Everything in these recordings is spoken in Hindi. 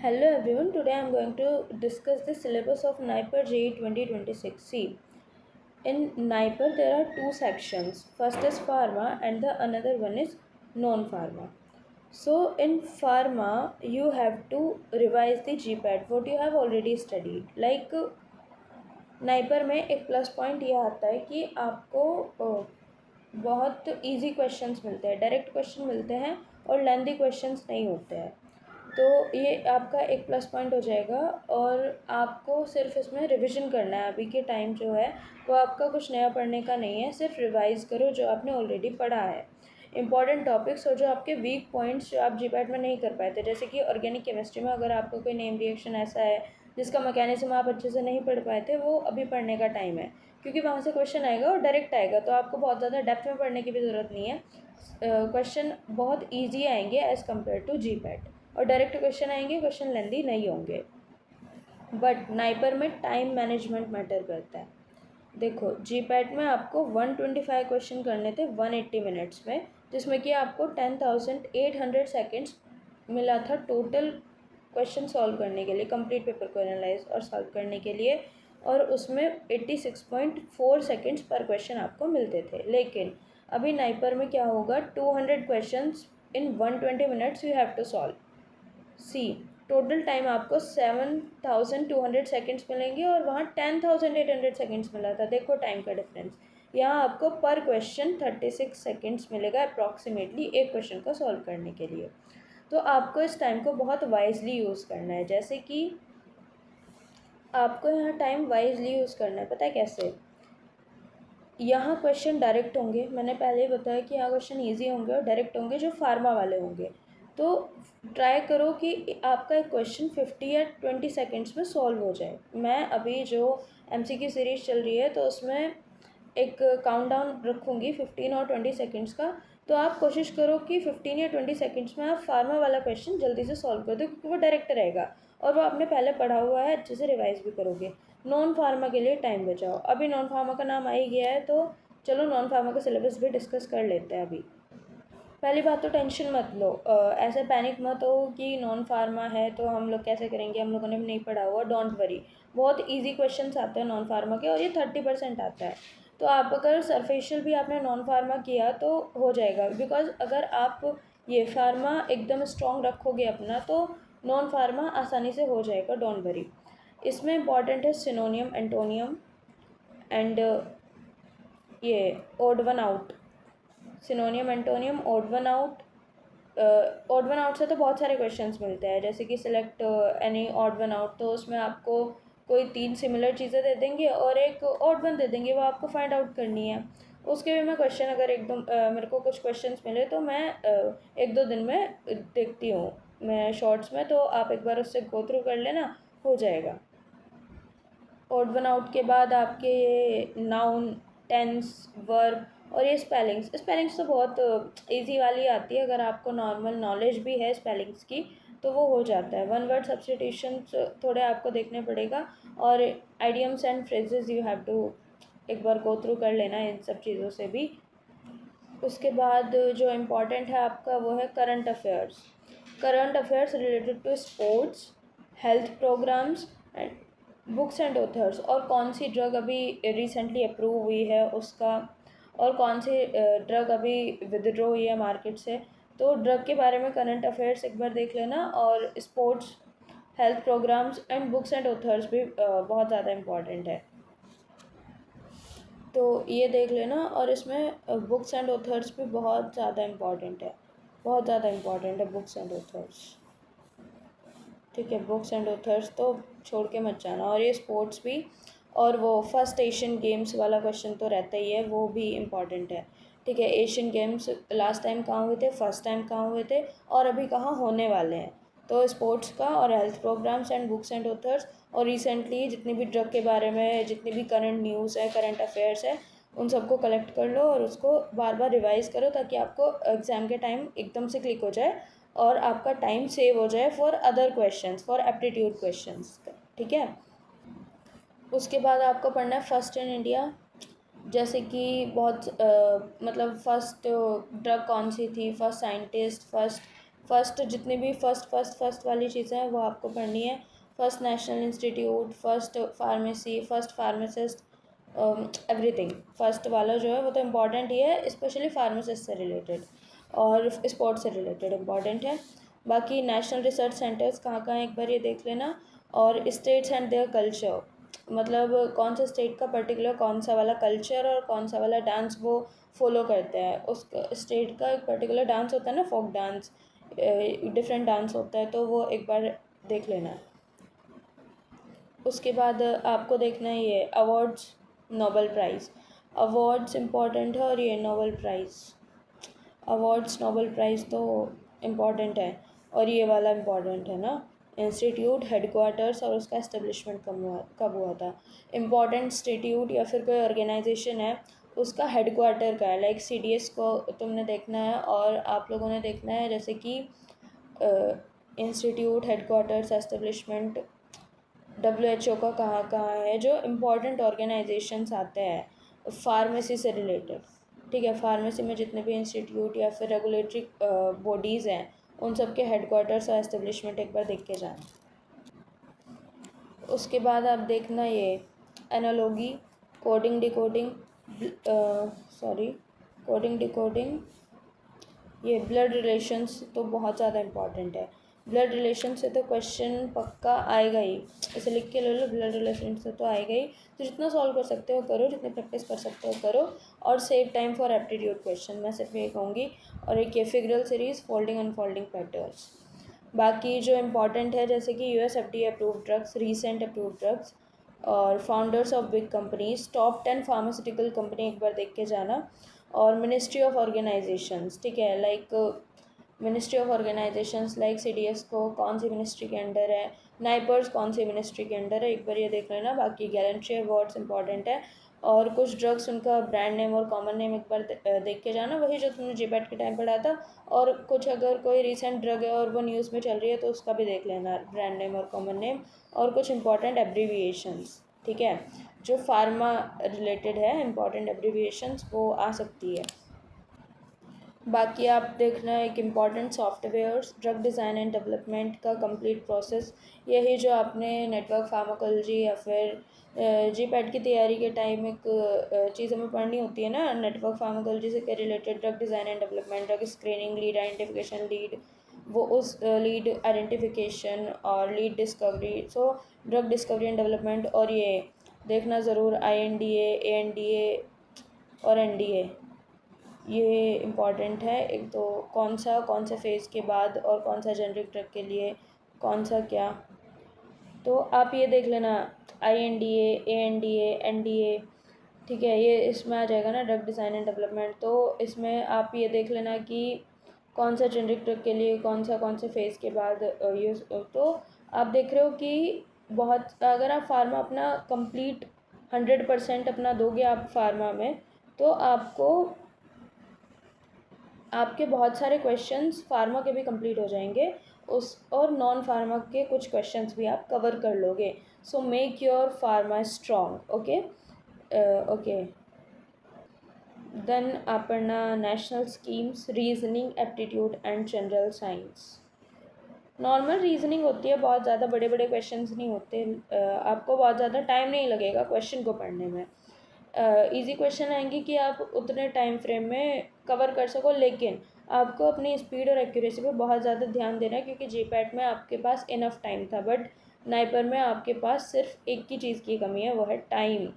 Hello everyone, today I am going to discuss the syllabus of NIPER JEE 2026. See, in NIPER there are two sections. First is Pharma and the another one is non-Pharma. So in Pharma you have to revise the GPAT, what you have already studied. Like NIPER में एक प्लस पॉइंट ये आता है कि आपको बहुत इजी क्वेश्चंस मिलते हैं, डायरेक्ट क्वेश्चन मिलते हैं और लेंथी क्वेश्चंस नहीं होते हैं। तो ये आपका एक प्लस पॉइंट हो जाएगा और आपको सिर्फ इसमें रिवीजन करना है। अभी के टाइम जो है वो आपका कुछ नया पढ़ने का नहीं है, सिर्फ रिवाइज करो जो आपने ऑलरेडी पढ़ा है। इंपॉर्टेंट टॉपिक्स और जो आपके वीक पॉइंट्स जो आप जीपैट में नहीं कर पाए थे, जैसे कि ऑर्गेनिक केमिस्ट्री में अगर आपको कोई नेम रिएक्शन ऐसा है जिसका मैकेनिज्म आप अच्छे से नहीं पढ़ पाए थे, वो अभी पढ़ने का टाइम है, क्योंकि वहाँ से क्वेश्चन आएगा और डायरेक्ट आएगा, तो आपको बहुत ज़्यादा डेप्थ में पढ़ने की भी ज़रूरत नहीं है। क्वेश्चन बहुत ईजी आएंगे एज़ कम्पेयर टू जीपैट, और डायरेक्ट क्वेश्चन आएंगे, क्वेश्चन लेंदी नहीं होंगे। बट नाइपर में टाइम मैनेजमेंट मैटर करता है। देखो जीपैट में आपको 125 क्वेश्चन करने थे 180 मिनट्स में, जिसमें कि आपको 10,800 सेकेंड्स मिला था टोटल क्वेश्चन सॉल्व करने के लिए, कंप्लीट पेपर को एनालाइज और सॉल्व करने के लिए, और उसमें 86.4 सेकेंड्स पर क्वेश्चन आपको मिलते थे। लेकिन अभी नाइपर में क्या होगा, 200 questions in 120 minutes you have to solve. See total time आपको 7,200 सेकेंड्स मिलेंगे और वहाँ 10,800 सेकेंड्स मिला था। देखो टाइम का डिफरेंस, यहाँ आपको पर क्वेश्चन 36 सेकेंड्स मिलेगा अप्रॉक्सीमेटली एक क्वेश्चन को सॉल्व करने के लिए। तो आपको इस टाइम को बहुत वाइजली यूज़ करना है। जैसे कि आपको यहाँ टाइम वाइजली यूज़ करना है, पता है कैसे? यहाँ क्वेश्चन डायरेक्ट होंगे, मैंने पहले ही बताया कि यहाँ क्वेश्चन ईजी होंगे और डायरेक्ट होंगे जो फार्मा वाले होंगे। तो ट्राई करो कि आपका एक क्वेश्चन 50 या 20 सेकेंड्स में सॉल्व हो जाए। मैं अभी जो एमसीक्यू सीरीज़ चल रही है तो उसमें एक काउंटडाउन रखूँगी 15 और 20 सेकेंड्स का, तो आप कोशिश करो कि 15 या 20 सेकेंड्स में आप फार्मा वाला क्वेश्चन जल्दी से सॉल्व कर दो, क्योंकि वो डायरेक्ट रहेगा और वो आपने पहले पढ़ा हुआ है, अच्छे से रिवाइज भी करोगे। नॉन फार्मा के लिए टाइम बचाओ। अभी नॉन फार्मा का नाम आ ही गया है तो चलो नॉन फार्मा का सिलेबस भी डिस्कस कर लेते हैं। अभी पहली बात तो टेंशन मत लो, ऐसे पैनिक मत हो कि नॉन फार्मा है तो हम लोग कैसे करेंगे, हम लोगों ने भी नहीं पढ़ा हुआ। डोंट वरी, बहुत इजी क्वेश्चंस आते हैं नॉन फार्मा के और ये 30% आता है। तो आप अगर सरफेशियल भी आपने नॉन फार्मा किया तो हो जाएगा, बिकॉज अगर आप ये फार्मा एकदम स्ट्रॉन्ग रखोगे अपना तो नॉन फार्मा आसानी से हो जाएगा। Don't worry. इसमें इंपॉर्टेंट है सिनोनियम, एंटोनियम एंड ये odd one out. Synonym, antonym, odd one out. Odd one out से तो बहुत सारे क्वेश्चंस मिलते हैं, जैसे कि select any odd one out, तो उसमें आपको कोई 3 सिमिलर चीज़ें दे देंगे और एक ऑड वन दे देंगे, वो आपको फाइंड आउट करनी है। उसके भी मैं क्वेश्चन अगर एकदम मेरे को कुछ क्वेश्चंस मिले तो मैं 1-2 दिन में देखती हूँ मैं शॉर्ट्स में, तो आप एक बार उससे गो थ्रू कर लेना, हो जाएगा। ऑड वन आउट के बाद आपके ये नाउन, टेंस, वर्ब और ये स्पेलिंग्स तो बहुत इजी वाली आती है। अगर आपको नॉर्मल नॉलेज भी है स्पेलिंग्स की तो वो हो जाता है। वन वर्ड सब्स्टिट्यूशन थोड़े आपको देखने पड़ेगा, और idioms and phrases you have to एक बार गो थ्रू कर लेना इन सब चीज़ों से भी। उसके बाद जो इम्पोर्टेंट है आपका वो है current affairs. Current affairs related to sports, health programs and books and authors, और कौन सी ड्रग अभी रिसेंटली अप्रूव हुई है उसका, और कौन सी ड्रग अभी विदड्रॉ हुई है मार्केट से। तो ड्रग के बारे में करंट अफेयर्स एक बार देख लेना, और sports, health programs and books and authors भी बहुत ज़्यादा इम्पॉर्टेंट है, तो ये देख लेना। और इसमें बुक्स एंड ऑथर्स भी बहुत ज़्यादा इम्पॉर्टेंट है, बहुत ज़्यादा इम्पॉर्टेंट है बुक्स एंड ऑथर्स। ठीक है, बुक्स एंड ऑथर्स तो छोड़ के मत जाना। और ये स्पोर्ट्स भी, और वो फर्स्ट एशियन गेम्स वाला क्वेश्चन तो रहता ही है, वो भी इम्पॉर्टेंट है। ठीक है, एशियन गेम्स लास्ट टाइम कहाँ हुए थे, फर्स्ट टाइम कहाँ हुए थे, और अभी कहाँ होने वाले हैं। तो स्पोर्ट्स का और health programs and books and authors, और रिसेंटली जितनी भी ड्रग के बारे में जितनी भी करंट न्यूज़ है, करंट अफेयर्स है, उन सबको कलेक्ट कर लो और उसको बार बार रिवाइज़ करो, ताकि आपको एग्ज़ाम के टाइम एकदम से क्लिक हो जाए और आपका टाइम सेव हो जाए for other questions, for aptitude questions. ठीक है, उसके बाद आपको पढ़ना है फर्स्ट इन इंडिया। जैसे कि बहुत मतलब फर्स्ट ड्रग कौन सी थी, फर्स्ट साइंटिस्ट, फर्स्ट फर्स्ट जितनी भी फर्स्ट वाली चीज़ें हैं वो आपको पढ़नी है। First national institute, first pharmacy, first pharmacist, everything. First वाला जो है वो तो इम्पॉर्टेंट ही है, स्पेशली फार्मासिस्ट से रिलेटेड और स्पोर्ट्स से रिलेटेड इम्पॉर्टेंट है। बाकी नेशनल रिसर्च सेंटर्स कहाँ कहाँ एक बार ये देख लेना। और स्टेट्स एंड देयर कल्चर, मतलब कौन सा स्टेट का पर्टिकुलर कौन सा वाला कल्चर और कौन सा वाला डांस वो फॉलो करते हैं। उस स्टेट का एक पर्टिकुलर डांस होता है ना, फोक डांस, डिफरेंट डांस होता है, तो वो एक बार देख लेना है। उसके बाद आपको देखना है ये awards, Nobel prize. Awards important है और ये Nobel prize, awards Nobel prize तो इम्पॉर्टेंट है। और ये वाला इम्पॉर्टेंट है ना, इंस्टीट्यूट, हेडक्वार्टर्स और उसका इस्टेब्लिशमेंट कब हुआ था। इम्पॉर्टेंट इंस्टीट्यूट या फिर कोई ऑर्गेनाइजेशन है उसका हेडक्वार्टर का है, लाइक CDS को तुमने देखना है और आप लोगों ने देखना है, जैसे कि इंस्टीट्यूट, हेडक्वार्टर्स, एस्टेब्लिशमेंट, WHO का कहाँ कहाँ है, जो इम्पोर्टेंट ऑर्गेनाइजेशंस आते हैं फार्मेसी से रिलेटेड। ठीक है, फार्मेसी में जितने भी इंस्टीट्यूट या फिर रेगुलेटरी बॉडीज़ हैं उन सब के हेडक्वार्टर्स और एस्टेब्लिशमेंट एक बार देख के जाना। उसके बाद आप देखना ये analogy, coding decoding, sorry coding decoding, ये ब्लड रिलेशंस तो बहुत ज़्यादा इम्पॉर्टेंट है। ब्लड रिलेशन से तो क्वेश्चन पक्का आएगा ही, इसे लिख के ले लो, ब्लड रिलेशन से तो आएगा ही। तो जितना सॉल्व कर सकते हो करो, जितनी प्रैक्टिस कर सकते हो करो, और save time for aptitude question, मैं सिर्फ ये कहूँगी। और एक ये figural series, folding unfolding patterns. बाकी जो इम्पॉर्टेंट है, जैसे कि US FDA approved drugs, recent approved drugs, और founders of big companies, top 10 pharmaceutical company एक बार देख के जाना। और मिनिस्ट्री ऑफ ऑर्गेनाइजेशंस, ठीक है, like ministry of organisations like CDS को कौन सी मिनिस्ट्री के अंडर है, नाइपर्स कौन सी मिनिस्ट्री के अंडर है, एक बार ये देख लेना। बाकी गैलेंट्री अवार्ड्स इंपॉर्टेंट है, और कुछ ड्रग्स उनका ब्रांड नेम और कॉमन नेम एक बार देख के जाना, वही जो तुमने GPAT के टाइम पढ़ा था। और कुछ अगर कोई रिसेंट ड्रग है और वो न्यूज़ में चल रही है तो उसका भी देख लेना, ब्रांड नेम और कॉमन नेम, और कुछ इंपॉर्टेंट एब्रीविएशंस। ठीक है, जो फार्मा रिलेटेड है, इंपॉर्टेंट एब्रीविएशंस वो आ सकती है। बाकी आप देखना एक important softwares, drug design and development का कंप्लीट प्रोसेस, यही जो आपने नेटवर्क फार्माकोलॉजी या फिर GPAT की तैयारी के टाइम एक चीज़ हमें पढ़नी होती है ना, नेटवर्क फार्माकोलॉजी से related, drug design and development, drug screening, lead identification, lead वो उस लीड आइडेंटिफिकेशन और lead discovery, so drug discovery and development. और ये देखना ज़रूर INDA, ANDA और NDA, ये इम्पॉर्टेंट है। एक तो कौन से फेज़ के बाद और कौन सा जेनरिक ड्रग के लिए कौन सा क्या, तो आप ये देख लेना, INDA, ANDA, NDA। ठीक है, ये इसमें आ जाएगा ना, ड्रग डिज़ाइन एंड डेवलपमेंट। तो इसमें आप ये देख लेना कि कौन सा जेनरिक ड्रग के लिए कौन से फेज़ के बाद यूज़। तो आप देख रहे हो कि बहुत, अगर आप फार्मा अपना कंप्लीट 100% अपना दोगे आप फार्मा में, तो आपके बहुत सारे क्वेश्चंस फार्मा के भी कंप्लीट हो जाएंगे उस, और नॉन फार्मा के कुछ क्वेश्चंस भी आप कवर कर लोगे। So make your pharma strong. Okay, okay. Then आप पढ़ना national schemes, reasoning, aptitude and general science. Normal reasoning होती है, बहुत ज़्यादा बड़े बड़े क्वेश्चंस नहीं होते, आपको बहुत ज़्यादा टाइम नहीं लगेगा क्वेश्चन को पढ़ने में। इजी क्वेश्चन आएंगे कि आप उतने टाइम फ्रेम में कवर कर सको, लेकिन आपको अपनी स्पीड और एक्यूरेसी पे बहुत ज़्यादा ध्यान देना है, क्योंकि GPAT में आपके पास इनफ टाइम था, बट नाइपर में आपके पास सिर्फ एक ही चीज़ की कमी है, वो है time.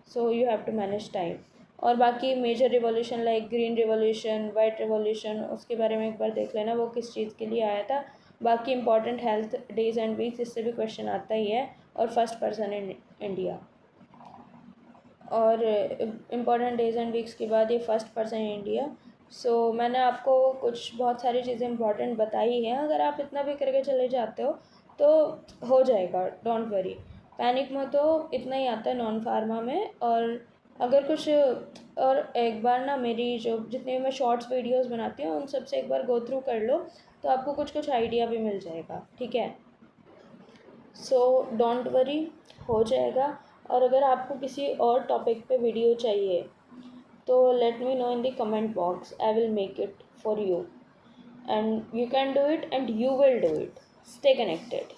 So you have to manage time. और बाकी major revolution like green revolution, white revolution, उसके बारे में एक बार देख लेना वो किस चीज़ के लिए आया था। बाकी important health days and weeks, इससे भी क्वेश्चन आता ही है, और फर्स्ट पर्सन इन इंडिया। और इम्पॉर्टेंट डेज एंड वीक्स के बाद ये फर्स्ट पर्सन इन इंडिया। सो मैंने आपको कुछ बहुत सारी चीज़ें इंपॉर्टेंट बताई हैं, अगर आप इतना भी करके चले जाते हो तो हो जाएगा, डोंट वरी, पैनिक मत। तो इतना ही आता है नॉन फार्मा में। और अगर कुछ, और एक बार ना मेरी जो जितने भी मैं शॉर्ट्स वीडियोस बनाती हूँ उन सब से एक बार गो थ्रू कर लो, तो आपको कुछ कुछ आइडिया भी मिल जाएगा। ठीक है, सो डोंट वरी, हो जाएगा। और अगर आपको किसी और टॉपिक पे वीडियो चाहिए तो let me know in the comment box, I will make it for you. and you can do it and you will do it. Stay connected.